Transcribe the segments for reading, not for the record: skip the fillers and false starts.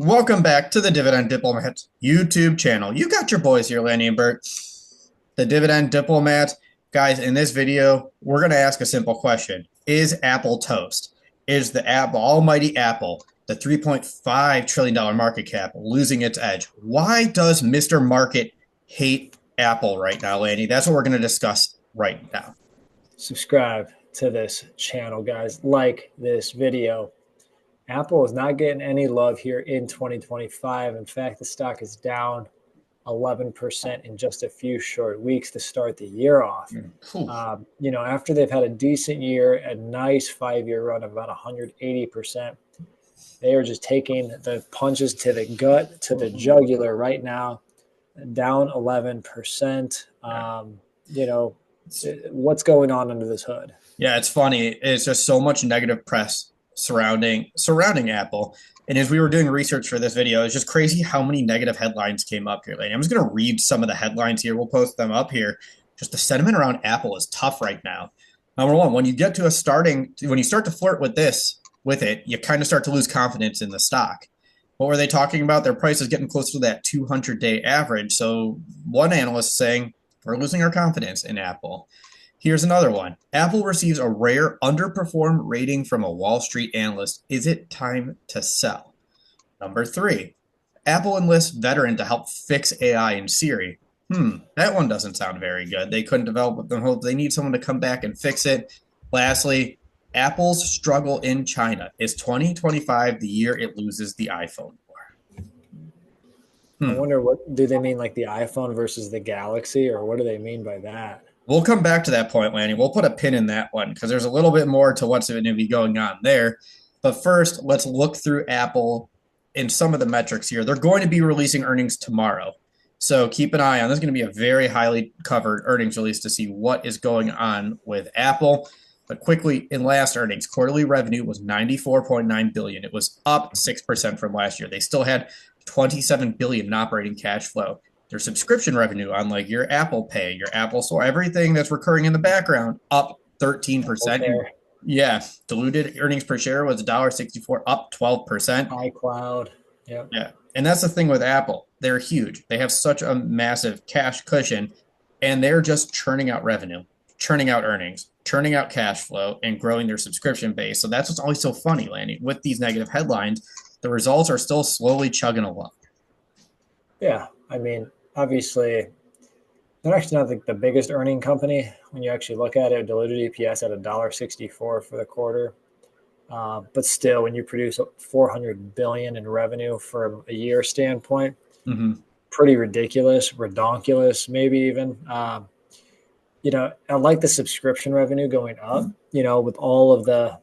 Welcome back to the Dividend Diplomat YouTube channel. You got your boys here, Lanny and Bert. The Dividend Diplomat. Guys, in this video, we're going to ask a simple question. Is Apple toast? Is the almighty Apple, the $3.5 trillion market cap, losing its edge? Why does Mr. Market hate Apple right now, Lanny? That's what we're going to discuss right now. Subscribe to this channel, guys. Like this video. Apple is not getting any love here in 2025. In fact, the stock is down 11% in just a few short weeks to start the year off. After they've had a decent year, a nice 5-year run of about 180%, they are just taking the punches to the gut, to the jugular right now, down 11%. What's going on under this hood? Yeah, it's funny. It's just so much negative press surrounding Apple. And as we were doing research for this video, it's just crazy how many negative headlines came up here lately. I'm just going to read some of the headlines here. We'll post them up here. Just the sentiment around Apple is tough right now. Number one, when you start to flirt with it, you kind of start to lose confidence in the stock. What were they talking about? Their price is getting close to that 200-day average. So one analyst saying, we're losing our confidence in Apple. Here's another one. Apple receives a rare underperform rating from a Wall Street analyst. Is it time to sell? Number 3. Apple enlists veteran to help fix AI in Siri. That one doesn't sound very good. They couldn't develop them. They need someone to come back and fix it. Lastly, Apple's struggle in China. Is 2025 the year it loses the iPhone war? I wonder, what do they mean, like the iPhone versus the Galaxy, or what do they mean by that? We'll come back to that point, Lanny. We'll put a pin in that one because there's a little bit more to what's going to be going on there. But first, let's look through Apple and some of the metrics here. They're going to be releasing earnings tomorrow. So keep an eye on. This is going to be a very highly covered earnings release to see what is going on with Apple. But quickly, in last earnings, quarterly revenue was $94.9 billion. It was up 6% from last year. They still had $27 billion in operating cash flow. Their subscription revenue on like your Apple Pay, your Apple Store, everything that's recurring in the background, up 13%. Yeah, diluted earnings per share was $1.64, up 12%. iCloud. Yep. Yeah, and that's the thing with Apple. They're huge. They have such a massive cash cushion, and they're just churning out revenue, churning out earnings, churning out cash flow, and growing their subscription base. So that's what's always so funny, Lanny. With these negative headlines, the results are still slowly chugging along. Yeah, I mean, obviously, they're actually not like the biggest earning company when you actually look at it. Diluted EPS at $1.64 for the quarter, but still, when you produce $400 billion in revenue from a year standpoint, pretty ridiculous, redonkulous, maybe even. I like the subscription revenue going up. With all of the,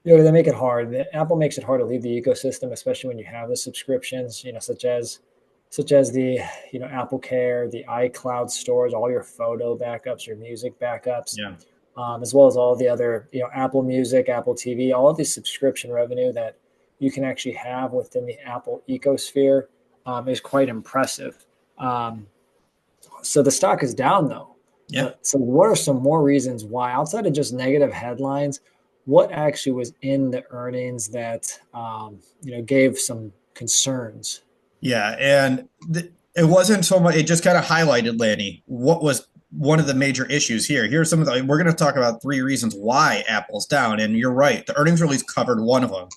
they make it hard. Apple makes it hard to leave the ecosystem, especially when you have the subscriptions. Such as the Apple Care, the iCloud stores, all your photo backups, your music backups, as well as all the other Apple Music, Apple TV, all of the subscription revenue that you can actually have within the Apple ecosphere is quite impressive. So the stock is down though. Yeah. So what are some more reasons why, outside of just negative headlines, what actually was in the earnings that gave some concerns? Yeah, and it wasn't so much. It just kind of highlighted, Lanny, what was one of the major issues here. Here's some of the. We're going to talk about 3 reasons why Apple's down, and you're right. The earnings release covered one of them.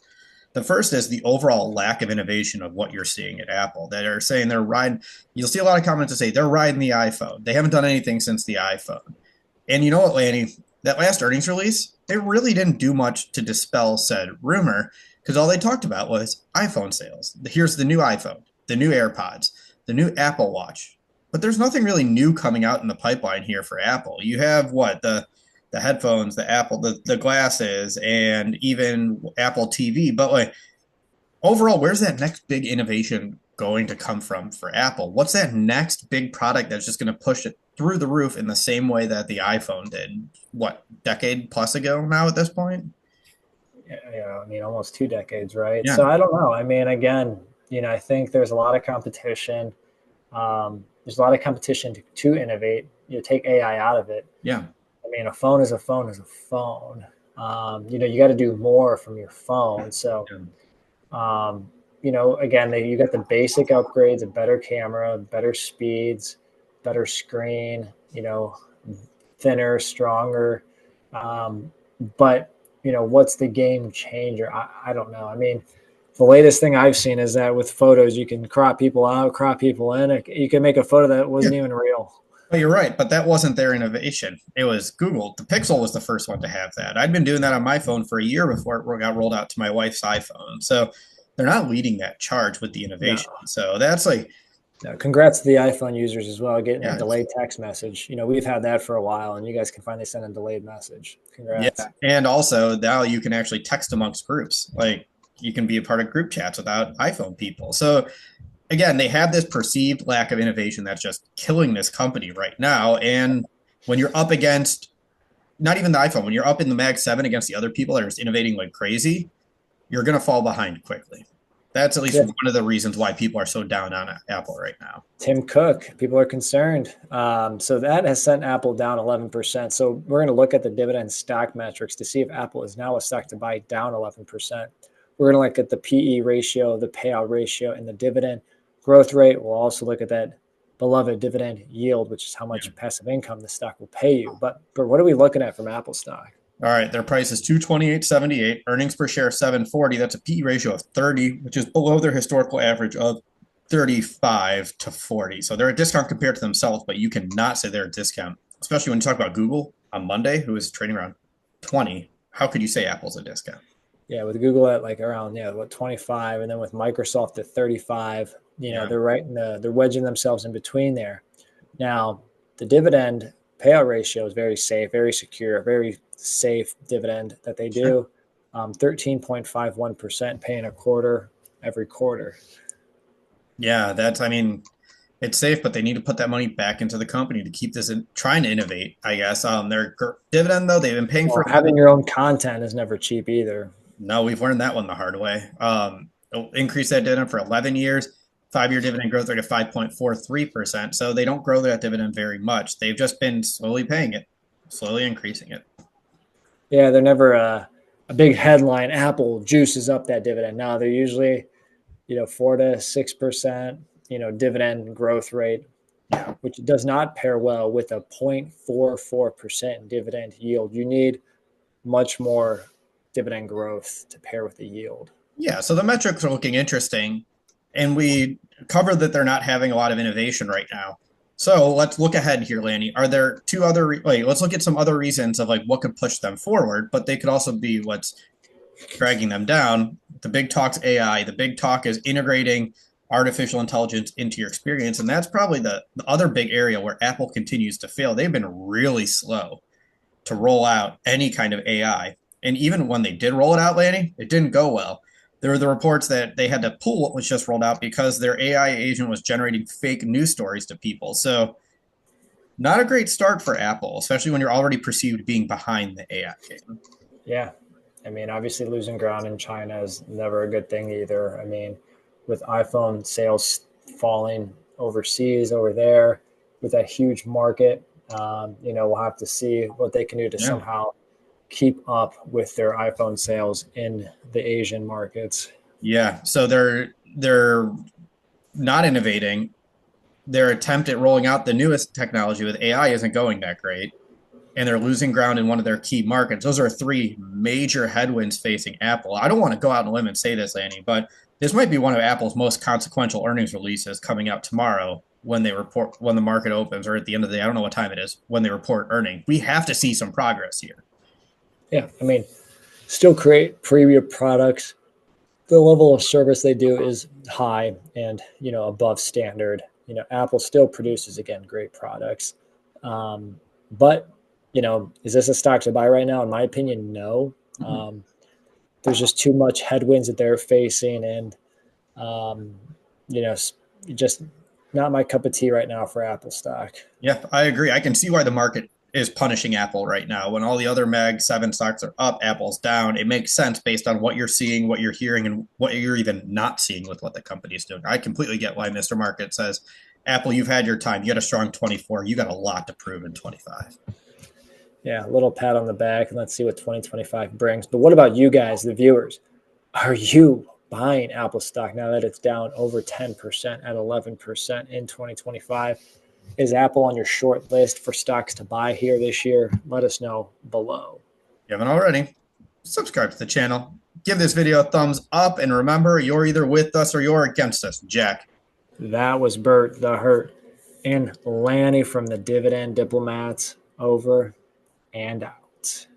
The first is the overall lack of innovation of what you're seeing at Apple. That are saying they're riding. You'll see a lot of comments that say they're riding the iPhone. They haven't done anything since the iPhone. And you know what, Lanny? That last earnings release, they really didn't do much to dispel said rumor because all they talked about was iPhone sales. Here's the new iPhone, the new AirPods, the new Apple Watch. But there's nothing really new coming out in the pipeline here for Apple. You have what? The headphones, the Apple, the glasses, and even Apple TV. But like overall, where's that next big innovation going to come from for Apple? What's that next big product that's just going to push it through the roof in the same way that the iPhone did, what, decade plus ago now at this point? Yeah, I mean, almost 2 decades, right? Yeah. So I don't know. I mean, again, I think there's a lot of competition. There's a lot of competition to innovate. Take AI out of it. Yeah. I mean, a phone is a phone is a phone. You got to do more from your phone. So, again, you got the basic upgrades, a better camera, better speeds, better screen, thinner, stronger. But, what's the game changer? I don't know. I mean, the latest thing I've seen is that with photos, you can crop people out, crop people in. You can make a photo that wasn't even real. Well, you're right, but that wasn't their innovation. It was Google. The Pixel was the first one to have that. I'd been doing that on my phone for a year before it got rolled out to my wife's iPhone. So they're not leading that charge with the innovation. No. So that's like, No, congrats to the iPhone users as well, getting yeah, a delayed text message. We've had that for a while, and you guys can finally send a delayed message. yeah. Congrats. And also now you can actually text amongst groups. Like you can be a part of group chats without iPhone people. So again, they have this perceived lack of innovation that's just killing this company right now. And when you're up against not even the iPhone, when you're up in the Mag 7 against the other people that are just innovating like crazy, you're going to fall behind quickly. That's at least one of the reasons why people are so down on Apple right now. Tim Cook, people are concerned. So that has sent Apple down 11%. So we're going to look at the dividend stock metrics to see if Apple is now a stock to buy down 11%. We're going to look at the PE ratio, the payout ratio, and the dividend growth rate. We'll also look at that beloved dividend yield, which is how much passive income the stock will pay you. But what are we looking at from Apple stock? All right, their price is $228.78, earnings per share 740. That's a PE ratio of 30, which is below their historical average of 35 to 40. So they're a discount compared to themselves, but you cannot say they're a discount, especially when you talk about Google on Monday, who is trading around 20. How could you say Apple's a discount? Yeah, with Google at like around 25, and then with Microsoft at 35. They're wedging themselves in between there. Now, the dividend payout ratio is very safe, very secure, very safe dividend that they do. 13.51% paying a quarter every quarter. Yeah, it's safe, but they need to put that money back into the company to keep this trying to innovate, I guess. Their dividend, though, they've been paying for having your own content is never cheap either. No, we've learned that one the hard way. Increase that dividend for 11 years, 5-year dividend growth rate of 5.43%. So they don't grow that dividend very much. They've just been slowly paying it, slowly increasing it. Yeah, they're never a big headline. Apple juices up that dividend. Now they're usually, 4 to 6%, dividend growth rate, which does not pair well with a 0.44% dividend yield. You need much more dividend growth to pair with the yield. Yeah, so the metrics are looking interesting, and we covered that they're not having a lot of innovation right now. So let's look ahead here, Lanny. Are there two other? Let's look at some other reasons of like what could push them forward, but they could also be what's dragging them down. The big talk's AI. The big talk is integrating artificial intelligence into your experience, and that's probably the other big area where Apple continues to fail. They've been really slow to roll out any kind of AI. And even when they did roll it out, Lanny, it didn't go well. There were the reports that they had to pull what was just rolled out because their AI agent was generating fake news stories to people. So not a great start for Apple, especially when you're already perceived being behind the AI game. Yeah. I mean, obviously losing ground in China is never a good thing either. I mean, with iPhone sales falling overseas over there with that huge market, we'll have to see what they can do to somehow keep up with their iPhone sales in the Asian markets. Yeah, so they're not innovating. Their attempt at rolling out the newest technology with AI isn't going that great, and they're losing ground in one of their key markets. Those are three major headwinds facing Apple. I don't want to go out on a limb and say this, Lanny, but this might be one of Apple's most consequential earnings releases coming out tomorrow when the market opens, or at the end of the day. I don't know what time it is when they report earnings. We have to see some progress here. Yeah, I mean, still create premium products. The level of service they do is high and, above standard. Apple still produces, again, great products. But, is this a stock to buy right now? In my opinion, no. There's just too much headwinds that they're facing. And, just not my cup of tea right now for Apple stock. Yeah, I agree. I can see why the market is punishing Apple right now. When all the other Mag 7 stocks are up, Apple's down. It makes sense based on what you're seeing, what you're hearing, and what you're even not seeing with what the company is doing. I completely get why Mr. Market says, Apple, you've had your time. You got a strong 24. You got a lot to prove in 25. Yeah, a little pat on the back, and let's see what 2025 brings. But what about you guys, the viewers? Are you buying Apple stock now that it's down over 10% at 11% in 2025. Is Apple on your short list for stocks to buy here this year? Let us know below. If you haven't already, subscribe to the channel. Give this video a thumbs up, and remember, you're either with us or you're against us. Jack. That was Bert the Hurt and Lanny from the Dividend Diplomats. Over and out.